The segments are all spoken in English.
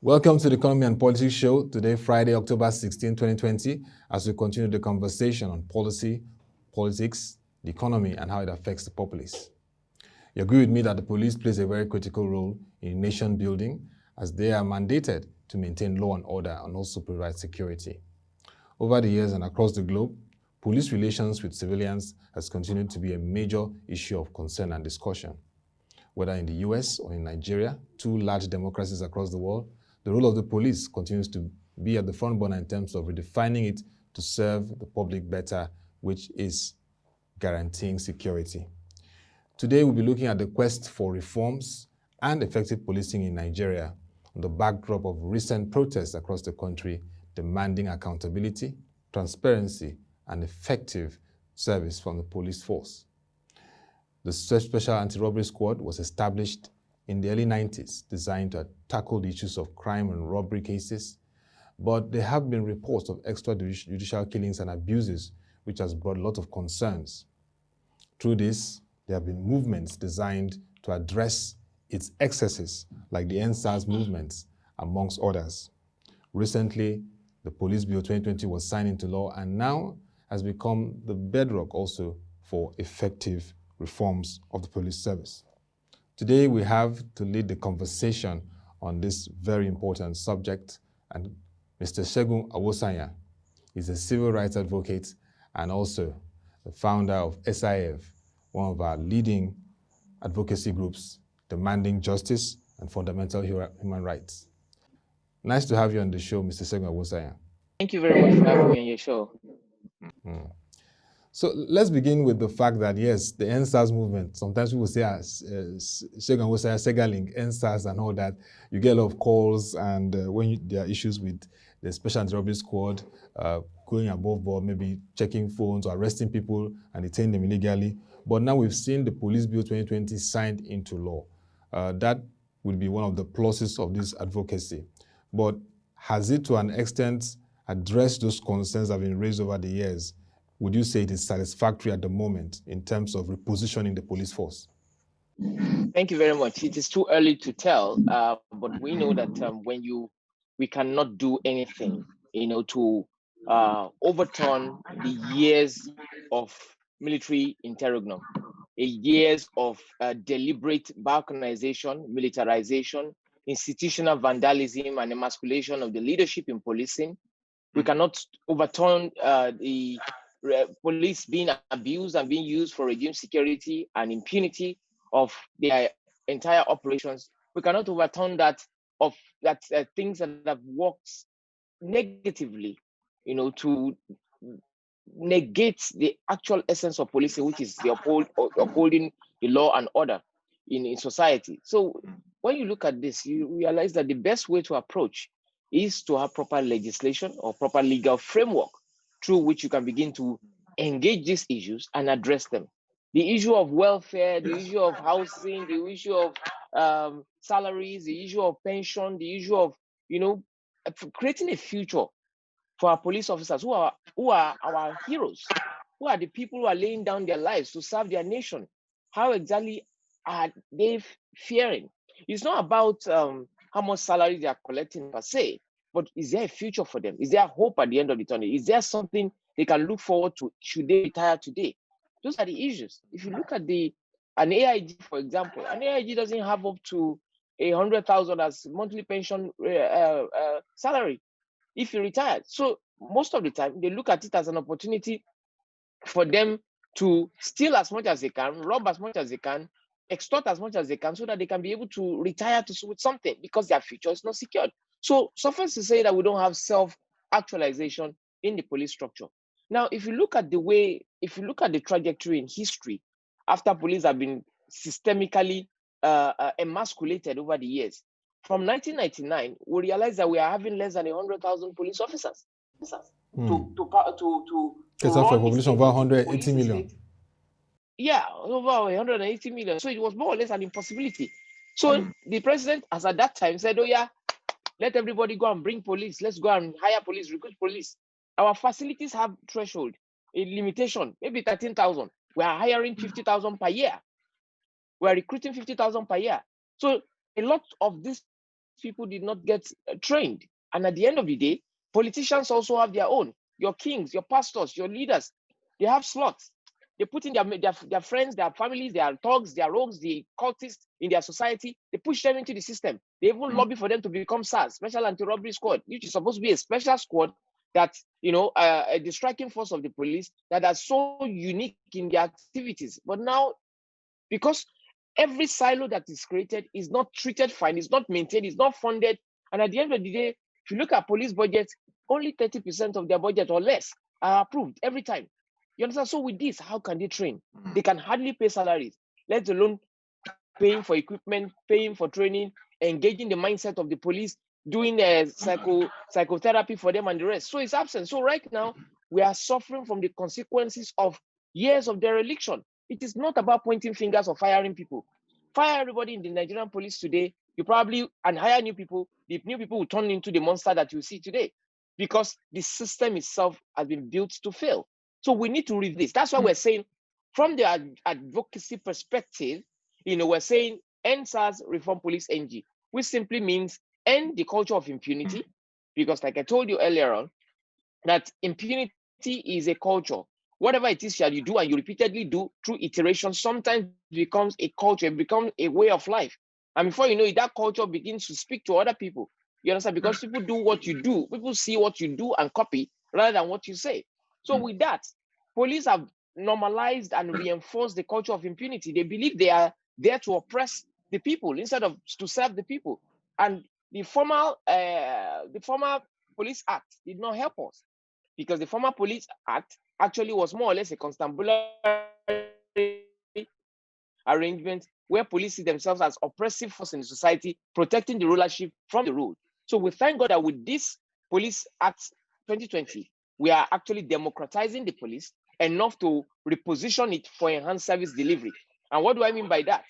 Welcome to the Economy and Politics Show, today, Friday, October 16, 2020, as we continue the conversation on policy, politics, the economy, and how it affects the populace. You agree with me that the police plays a very critical role in nation building, as they are mandated to maintain law and order and also provide security. Over the years and across the globe, police relations with civilians has continued to be a major issue of concern and discussion. Whether in the US or in Nigeria, two large democracies across the world, the role of the police continues to be at the front burner in terms of redefining it to serve the public better, which is guaranteeing security. Today, we'll be looking at the quest for reforms and effective policing in Nigeria on the backdrop of recent protests across the country demanding accountability, transparency, and effective service from the police force. The Special Anti-Robbery Squad was established in the early 90s, designed to tackle the issues of crime and robbery cases, but there have been reports of extra-judicial killings and abuses, which has brought a lot of concerns. Through this, there have been movements designed to address its excesses, like the FSARS movements, amongst others. Recently, the Police Bill 2020 was signed into law and now has become the bedrock also for effective reforms of the police service. Today, we have to lead the conversation on this very important subject, and Mr. Segun Awosanya is a civil rights advocate and also the founder of SIAF, one of our leading advocacy groups demanding justice and fundamental human rights. Nice to have you on the show, Mr. Segun Awosanya. Thank you very much for having me on your show. So let's begin with the fact that, yes, the FSARS movement, sometimes people say Segun Awosanya, Segalink, FSARS and all that, you get a lot of calls, and when there are issues with the Special Anti-Robbery Squad going above board, maybe checking phones or arresting people and detaining them illegally. But now we've seen the Police Bill 2020 signed into law. That would be one of the pluses of this advocacy. But has it to an extent addressed those concerns that have been raised over the years? Would you say it is satisfactory at the moment in terms of repositioning the police force? Thank you very much. It is too early to tell, but we know that we cannot do anything, to overturn the years of military interregnum, years of deliberate balkanization, militarization, institutional vandalism, and emasculation of the leadership in policing. We cannot overturn the police being abused and being used for regime security and impunity of their entire operations. We cannot overturn that things that have worked negatively, to negate the actual essence of policing, which is the upholding the law and order in society. So when you look at this, you realize that the best way to approach is to have proper legislation or proper legal framework through which you can begin to engage these issues and address them. The issue of welfare, the issue of housing, the issue of salaries, the issue of pension, the issue of, creating a future for our police officers who are our heroes, who are the people who are laying down their lives to serve their nation. How exactly are they faring? It's not about how much salary they are collecting per se, but is there a future for them? Is there hope at the end of the tunnel? Is there something they can look forward to should they retire today? Those are the issues. If you look at an AIG, for example, an AIG doesn't have up to 100,000 as monthly pension salary if he retired. So most of the time, they look at it as an opportunity for them to steal as much as they can, rob as much as they can, extort as much as they can, so that they can be able to retire with something, because their future is not secured. So suffice to say that we don't have self-actualization in the police structure. Now, if you look at the trajectory in history, after police have been systemically emasculated over the years, from 1999, we realized that we are having less than 100,000 police officers. That's a population of 180 million. Yeah, over 180 million. So it was more or less an impossibility. So the president, as at that time, said, "Oh yeah, let everybody go and bring police. Let's go and hire police, recruit police." Our facilities have threshold, a limitation, maybe 13,000. We are hiring 50,000 per year. We are recruiting 50,000 per year. So a lot of these people did not get trained. And at the end of the day, politicians also have their own. Your kings, your pastors, your leaders, they have slots. They put in their friends, their families, their thugs, their rogues, the cultists in their society. They push them into the system. They even lobby for them to become SARS, Special Anti-Robbery Squad, which is supposed to be a special squad that, the striking force of the police that are so unique in their activities. But now, because every silo that is created is not treated fine, is not maintained, is not funded, and at the end of the day, if you look at police budgets, only 30% of their budget or less are approved every time. You understand? So with this, how can they train? They can hardly pay salaries, let alone paying for equipment, paying for training, engaging the mindset of the police, doing psychotherapy for them and the rest. So it's absent. So right now, we are suffering from the consequences of years of dereliction. It is not about pointing fingers or firing people. Fire everybody in the Nigerian police today, and hire new people. The new people will turn into the monster that you see today, because the system itself has been built to fail. So we need to read this. That's why we're saying, from the advocacy perspective, we're saying end SARS, reform police NG, which simply means end the culture of impunity, because like I told you earlier on, that impunity is a culture. Whatever it is that you do and you repeatedly do through iteration, sometimes becomes a culture, it becomes a way of life. And before you know it, that culture begins to speak to other people. You understand? Because people do what you do, people see what you do and copy rather than what you say. So with that, police have normalized and reinforced the culture of impunity. They believe they are there to oppress the people instead of to serve the people. And the former Police Act did not help us, because the former Police Act actually was more or less a constabulary arrangement where police see themselves as oppressive force in the society, protecting the rulership from the ruled. So we thank God that with this Police Act 2020, we are actually democratizing the police enough to reposition it for enhanced service delivery. And what do I mean by that?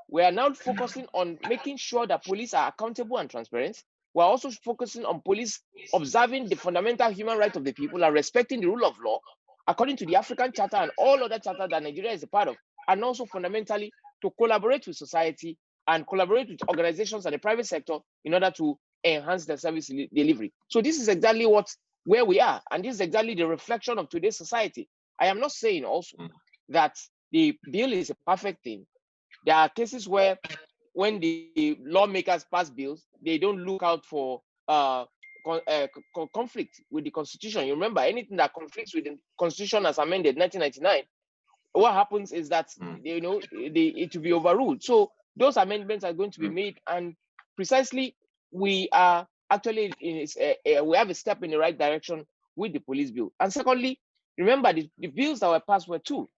We are now focusing on making sure that police are accountable and transparent. We're also focusing on police observing the fundamental human rights of the people and respecting the rule of law according to the African Charter and all other charters that Nigeria is a part of, and also fundamentally to collaborate with society and collaborate with organizations and the private sector in order to enhance the service delivery. So this is exactly where we are, and this is exactly the reflection of today's society. I am not saying also that the bill is a perfect thing. There are cases where, when the lawmakers pass bills, they don't look out for conflict with the Constitution. You remember, anything that conflicts with the Constitution as amended 1999, what happens is that it will be overruled. So those amendments are going to be made, and precisely we are actually we have a step in the right direction with the police bill. And secondly, remember the bills that were passed were two.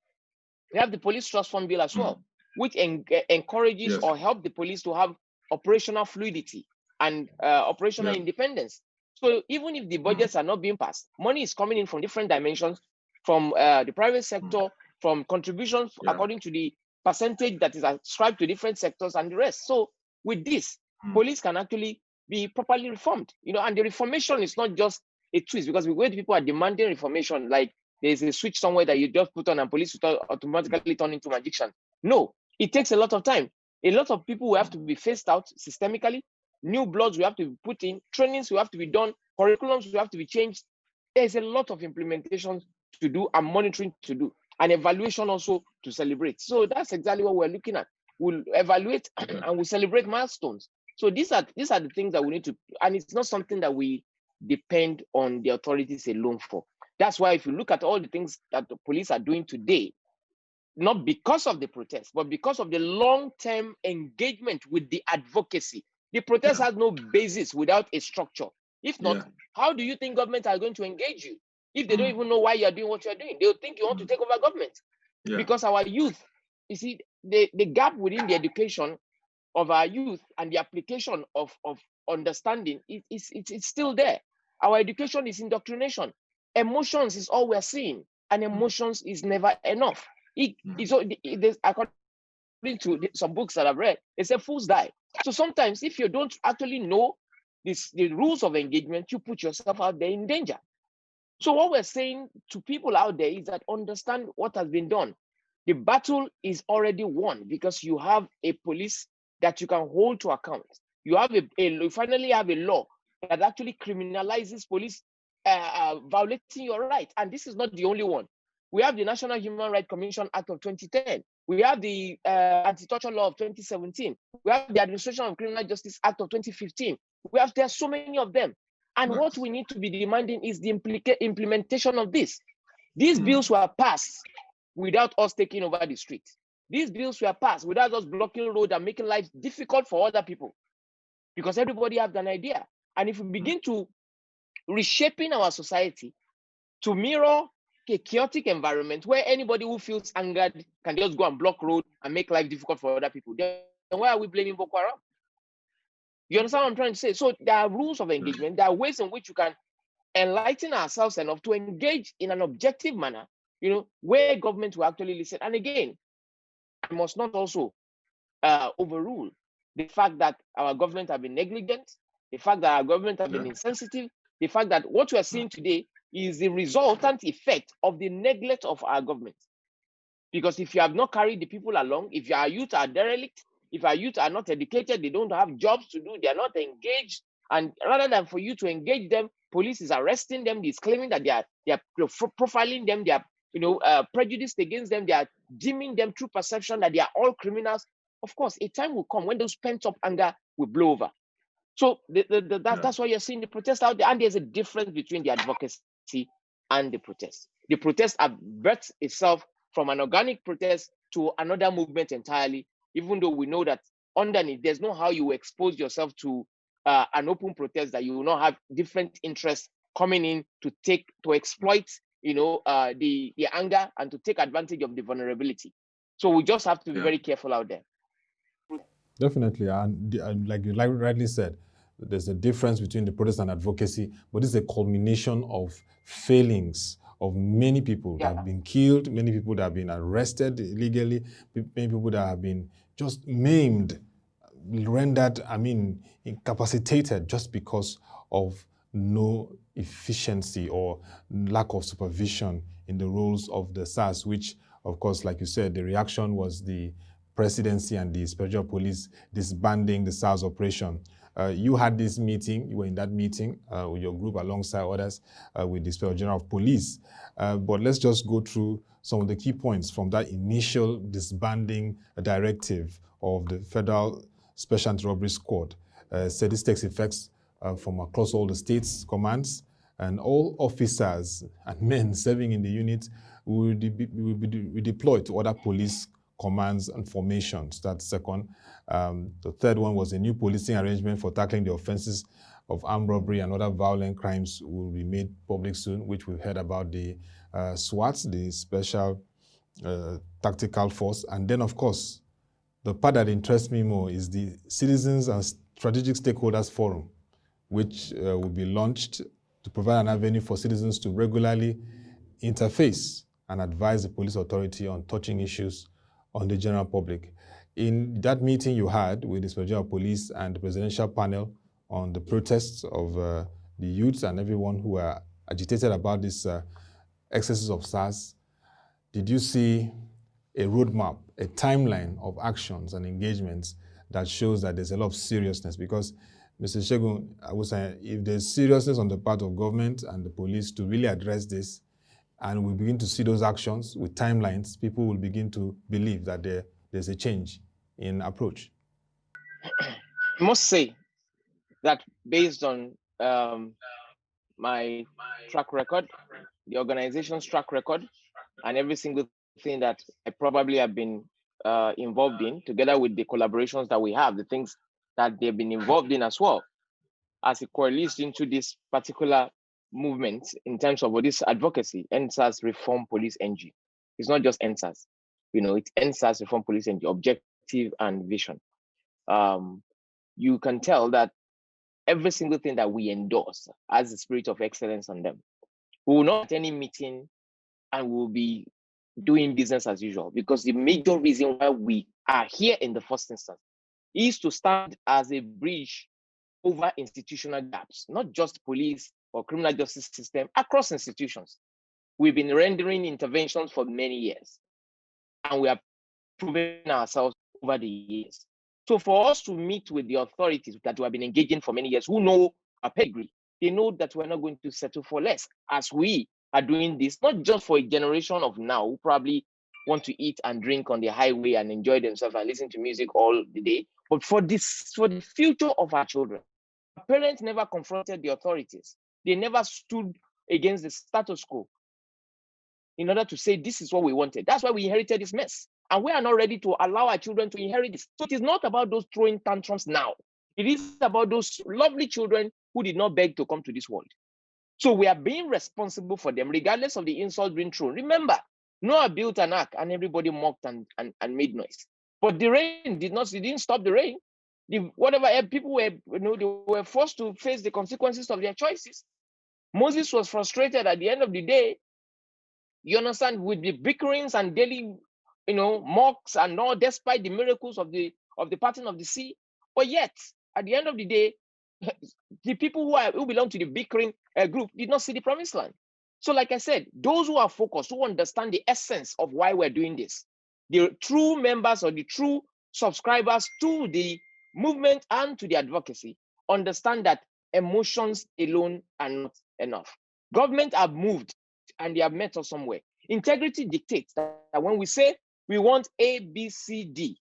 We have the police trust fund bill as well, which encourages or help the police to have operational fluidity and operational independence. So even if the budgets are not being passed, money is coming in from different dimensions, from the private sector, from contributions according to the percentage that is ascribed to different sectors and the rest. So with this, police can actually be properly reformed, and the reformation is not just a twist, because when people are demanding reformation, like there's a switch somewhere that you just put on and police will automatically turn into magician. No, it takes a lot of time. A lot of people will have to be phased out systemically. New bloods will have to be put in. Trainings will have to be done. Curriculums will have to be changed. There's a lot of implementation to do and monitoring to do, and evaluation also to celebrate. So that's exactly what we're looking at. We'll evaluate and we'll celebrate milestones. So these are the things that we need to, and it's not something that we depend on the authorities alone for. That's why if you look at all the things that the police are doing today, not because of the protest, but because of the long-term engagement with the advocacy. The protest has no basis without a structure. If not, how do you think government are going to engage you? If they don't even know why you're doing what you're doing, they'll think you want to take over government. Because our youth, you see, the gap within the education of our youth and the application of understanding, it's still there. Our education is indoctrination. Emotions is all we're seeing, and emotions is never enough. According to some books that I've read, they say fools die. So sometimes if you don't actually know the rules of engagement, you put yourself out there in danger. So what we're saying to people out there is that understand what has been done. The battle is already won, because you have a police that you can hold to account. You finally have a law that actually criminalizes police violating your rights. And this is not the only one. We have the National Human Rights Commission Act of 2010. We have the Anti-Torture Law of 2017. We have the Administration of Criminal Justice Act of 2015. There are so many of them. And what we need to be demanding is the implementation of this. These bills were passed without us taking over the streets. These bills were passed without us blocking roads and making life difficult for other people, because everybody has an idea. And if we begin to reshaping our society to mirror a chaotic environment where anybody who feels angered can just go and block road and make life difficult for other people, then why are we blaming Boko Haram? You understand what I'm trying to say? So there are rules of engagement. There are ways in which you can enlighten ourselves enough to engage in an objective manner, where government will actually listen. And again, I must not also overrule the fact that our government have been negligent, the fact that our government have been insensitive, the fact that what we are seeing today is the resultant effect of the neglect of our government. Because if you have not carried the people along, if our youth are derelict, if our youth are not educated, they don't have jobs to do, they are not engaged, and rather than for you to engage them, police is arresting them, is claiming that they are profiling them, they are prejudiced against them, they are deeming them through perception that they are all criminals. Of course, a time will come when those pent-up anger will blow over. So that's why you're seeing the protest out there, and there's a difference between the advocacy and the protest. The protest have birthed itself from an organic protest to another movement entirely, even though we know that underneath, there's no how you expose yourself to an open protest that you will not have different interests coming in to exploit, the anger and to take advantage of the vulnerability. So we just have to be very careful out there. Definitely, and like you rightly said, there's a difference between the protest and advocacy, but it's a culmination of failings of many people that have been killed, many people that have been arrested illegally, many people that have been just maimed, rendered, incapacitated just because of no efficiency or lack of supervision in the roles of the SARS, which, of course, like you said, the reaction was the presidency and the special police disbanding the SARS operation. You had this meeting, you were in that meeting with your group alongside others with the Inspector General of Police. But let's just go through some of the key points from that initial disbanding directive of the Federal Special Anti-Robbery Squad. Said this takes effect from across all the states' commands, and all officers and men serving in the unit will be deployed to other police commands and formations. That's second. The third one was a new policing arrangement for tackling the offenses of armed robbery and other violent crimes will be made public soon, which we've heard about the SWAT, the Special Tactical Force. And then, of course, the part that interests me more is the Citizens and Strategic Stakeholders Forum, which will be launched to provide an avenue for citizens to regularly interface and advise the police authority on touching issues on the general public. In that meeting you had with the Special Police and the presidential panel on the protests of the youths and everyone who are agitated about these excesses of SARS, did you see a roadmap, a timeline of actions and engagements that shows that there's a lot of seriousness? Because Mr. Segun Awosanya, if there's seriousness on the part of government and the police to really address this, and we begin to see those actions with timelines, people will begin to believe that there's a change in approach. I must say that based on my track record, the organization's track record, and every single thing that I probably have been involved in, together with the collaborations that we have, the things that they've been involved in as well, as it correlates into this particular movement in terms of this advocacy, NSAS Reform Police NG. It's not just NSAS, it's NSAS Reform Police NG, objective and vision. You can tell that every single thing that we endorse has the spirit of excellence on them. We will not at any meeting and we'll be doing business as usual, because the major reason why we are here in the first instance is to stand as a bridge over institutional gaps, not just police or criminal justice system, across institutions. We've been rendering interventions for many years, and we have proven ourselves over the years. So for us to meet with the authorities that we have been engaging for many years, who know our pedigree, they know that we're not going to settle for less, as we are doing this, not just for a generation of now who probably want to eat and drink on the highway and enjoy themselves and listen to music all the day, but for the future of our children. Our parents never confronted the authorities. They never stood against the status quo in order to say this is what we wanted. That's why we inherited this mess. And we are not ready to allow our children to inherit this. So it is not about those throwing tantrums now. It is about those lovely children who did not beg to come to this world. So we are being responsible for them, regardless of the insult being thrown. Remember, Noah built an ark and everybody mocked and made noise. But the rain didn't stop the rain. People were, they were forced to face the consequences of their choices. Moses was frustrated at the end of the day, you understand, with the bickerings and daily, mocks and all, despite the miracles of the parting of the sea. But yet, at the end of the day, the people who belong to the bickering group did not see the promised land. So like I said, those who are focused, who understand the essence of why we're doing this, the true members or the true subscribers to the movement and to the advocacy, understand that emotions alone are not enough. Government have moved and they have met us somewhere. Integrity dictates that when we say we want A, B, C, D,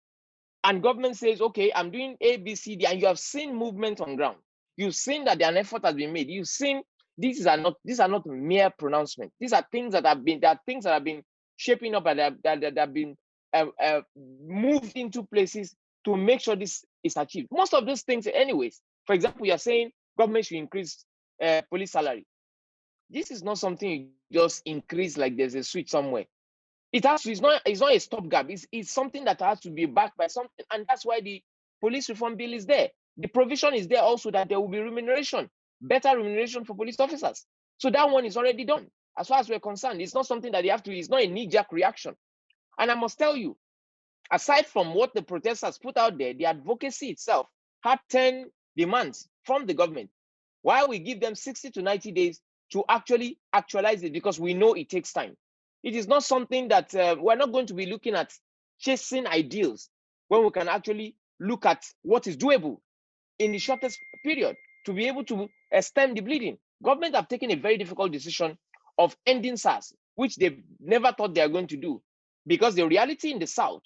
and government says, okay, I'm doing A, B, C, D, and you have seen movement on ground. You've seen that an effort has been made. You've seen these are not mere pronouncements. These are things that have been shaping up and that have been moved into places to make sure this is achieved. Most of those things, anyways. For example, you're saying government should increase police salary. This is not something you just increase like there's a switch somewhere. It's not a stopgap. It's something that has to be backed by something, and that's why the police reform bill is there. The provision is there also that there will be remuneration, better remuneration for police officers. So that one is already done. As far as we're concerned, it's not something that it's not a knee-jerk reaction. And I must tell you, aside from what the protesters put out there, the advocacy itself had 10 demands from the government. While we give them 60 to 90 days to actually actualize it, because we know it takes time. It is not something that we're not going to be looking at chasing ideals when we can actually look at what is doable in the shortest period to be able to stem the bleeding. Government have taken a very difficult decision of ending SARS, which they never thought they are going to do, because the reality in the South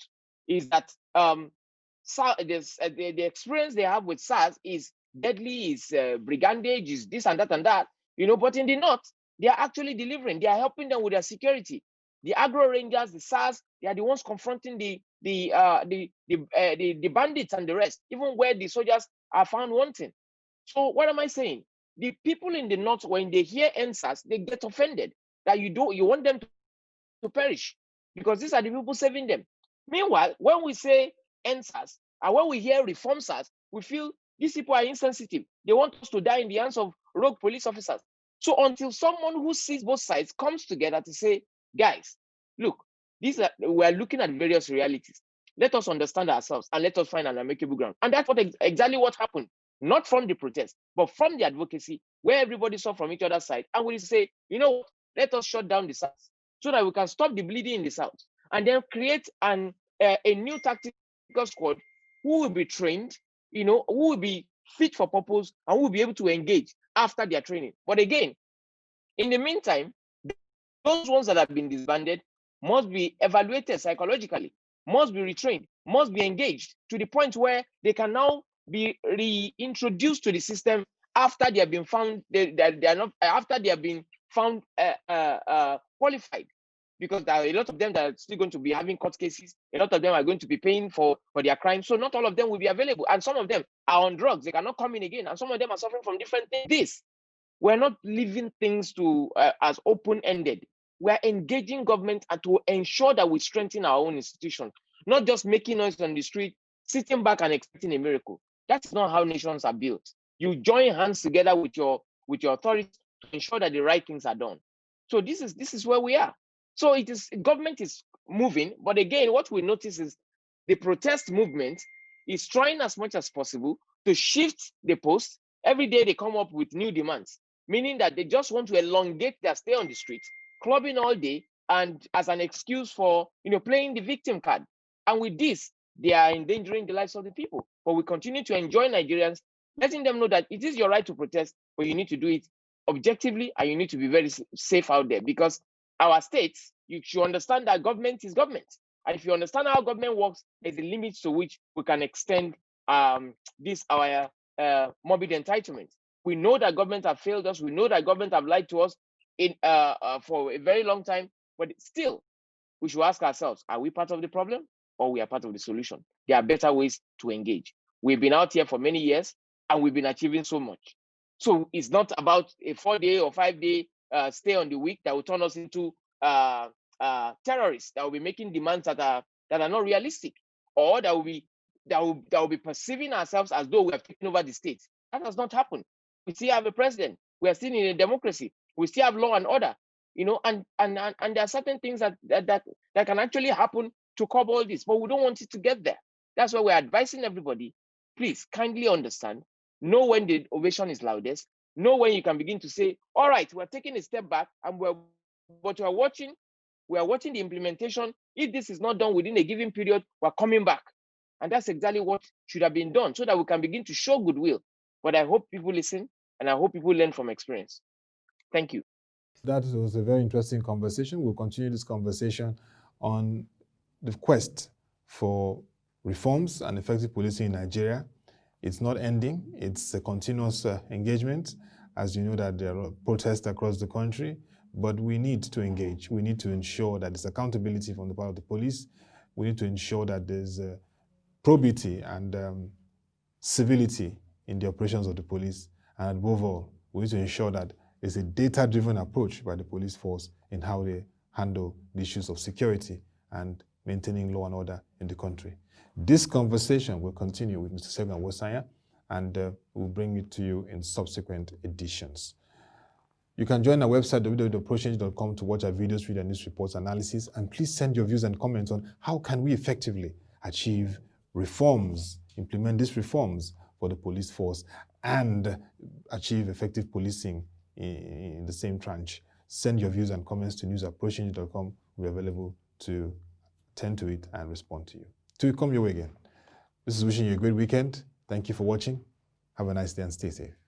is that the experience they have with SARS is deadly, is brigandage, is this and that and that, but in the North, they are actually delivering. They are helping them with their security. The agro rangers, the SARS, they are the ones confronting the bandits and the rest, even where the soldiers are found wanting. So what am I saying? The people in the North, when they hear NSAS, they get offended that you want them to perish, because these are the people saving them. Meanwhile, when we say NSAS and when we hear reform SARS, we feel these people are insensitive. They want us to die in the hands of rogue police officers. So until someone who sees both sides comes together to say, guys, look, we're looking at various realities. Let us understand ourselves and let us find an amicable ground. And that's exactly what happened. Not from the protest, but from the advocacy, where everybody saw from each other's side. And we say, you know what, let us shut down the SARS so that we can stop the bleeding in the South, and then create a new tactical squad who will be trained, who will be fit for purpose, and who will be able to engage after their training. But again, in the meantime, those ones that have been disbanded must be evaluated psychologically, must be retrained, must be engaged to the point where they can now be reintroduced to the system after they have been found after they have been found qualified, because there are a lot of them that are still going to be having court cases. A lot of them are going to be paying for their crimes, so not all of them will be available, and some of them are on drugs. They cannot come in again, and some of them are suffering from different things. We're not leaving things to as open-ended. We're engaging government and to ensure that we strengthen our own institutions, not just making noise on the street, sitting back and expecting a miracle. That's not how nations are built. You join hands together with your authority to ensure that the right things are done. So this is where we are. So government is moving, but again, what we notice is the protest movement is trying as much as possible to shift the post. Every day they come up with new demands, meaning that they just want to elongate their stay on the street, clubbing all day, and as an excuse for playing the victim card. And with this, they are endangering the lives of the people. but we continue to enjoin Nigerians, letting them know that it is your right to protest, but you need to do it objectively and you need to be very safe out there, because our states, you should understand that government is government. And if you understand how government works, there's a limit to which we can extend this our morbid entitlement. We know that government have failed us. We know that government have lied to us for a very long time, but still, we should ask ourselves, are we part of the problem or we are part of the solution? There are better ways to engage. We've been out here for many years and we've been achieving so much. So it's not about a 4-day or 5-day stay on the week that will turn us into terrorists that will be making demands that are not realistic, or that will be perceiving ourselves as though we have taken over the state. That has not happened. We still have a president. We are still in a democracy. We still have law and order. And there are certain things that can actually happen to curb all this, but we don't want it to get there. That's why we're advising everybody, please kindly understand, know when the ovation is loudest, know when you can begin to say, all right, we're taking a step back and we are watching the implementation. If this is not done within a given period, we're coming back. And that's exactly what should have been done so that we can begin to show goodwill. But I hope people listen and I hope people learn from experience. Thank you. That was a very interesting conversation. We'll continue this conversation on the quest for reforms and effective policing in Nigeria. It's not ending. It's a continuous engagement. As you know, that there are protests across the country, but we need to engage. We need to ensure that there's accountability from the part of the police. We need to ensure that there's probity and civility in the operations of the police. And above all, we need to ensure that there's a data-driven approach by the police force in how they handle the issues of security and maintaining law and order in the country. This conversation will continue with Mr. Segun Awosanya, and we'll bring it to you in subsequent editions. You can join our website, www.prochange.com, to watch our videos, read our news reports, analysis, and please send your views and comments on how can we effectively achieve reforms, implement these reforms for the police force, and achieve effective policing in the same tranche. Send your views and comments to news@prochange.com. We're available to tend to it and respond to you. Till we come your way again. This is wishing you a great weekend. Thank you for watching. Have a nice day and stay safe.